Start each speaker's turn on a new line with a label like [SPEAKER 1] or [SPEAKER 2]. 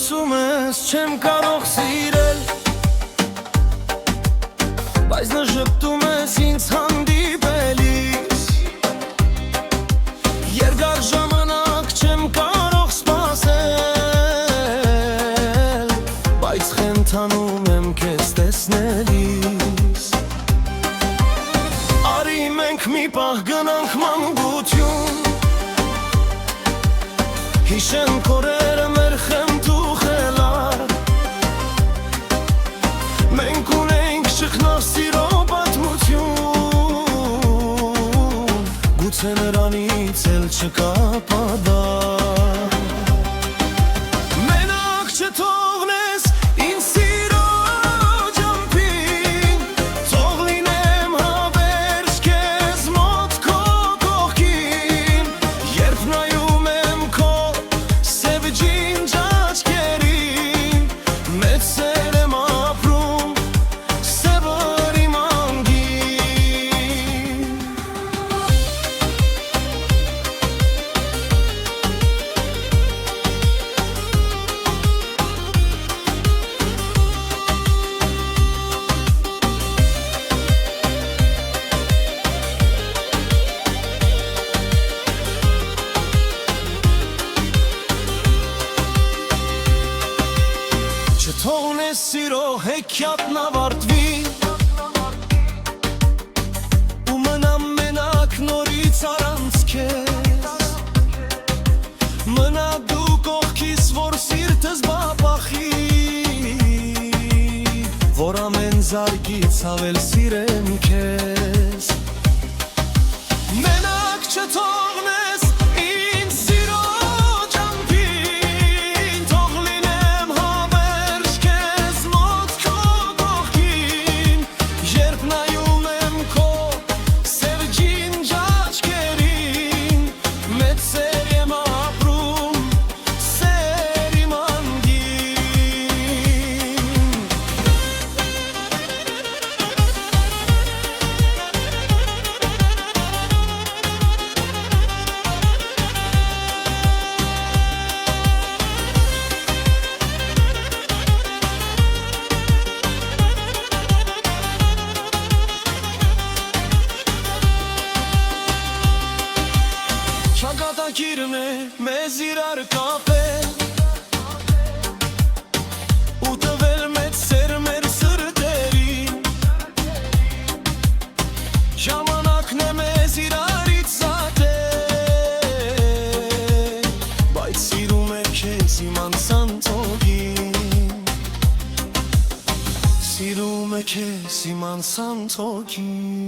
[SPEAKER 1] ասում ես չեմ կարող սիրել, բայց նժպտում ես ինձ հանդիպելիս, երկար ժամանակ չեմ կարող սպասել, բայց խենթանում եմ քեզ տեսնելիս։ Արի մենք մի պահ գնանք մանկություն, հիշենք օրերը մեր խեմթուխելար, մենք ունենք շխնոր սիրո պատմություն, գուցե նրանից էլ չկա պատար։ Մենակ չթողնես ինձ սիրո ջամփին, թող լինեմ հավերժ քեզ մոտ քո կողքին, երբ նայում եմ քո սև ջինջ աչքերին, մեծ սեր եմ ապրում սևր իմ անգին։ Չթողնես սիրո հեքիաթն ավարտվի, ու մնամ մենակ նորից առանց քեզ, մնա դու կողքիս, որ սիրտս բապախի, որ ամեն զարկից ավել սիրեմ քեզ։ Մենակ չթողնես ինձ սիրո ջամփին, թող լինեմ հավերժ քեզ մոտ քո կողքին, երբ նայում եմ քո սև ջինջ աչքերին, մեծ սեր եմ ապրում սեր իմ անգին։ Շագատակիրն է մեզ իրար կապել, ու տվել մեծ սեր մեր սրտերին, ժամանակն է մեզ իրարից զատել, բայց սիրում է քեզ իմ անցան թողին, սիրում է քեզ իմ անցան թողին։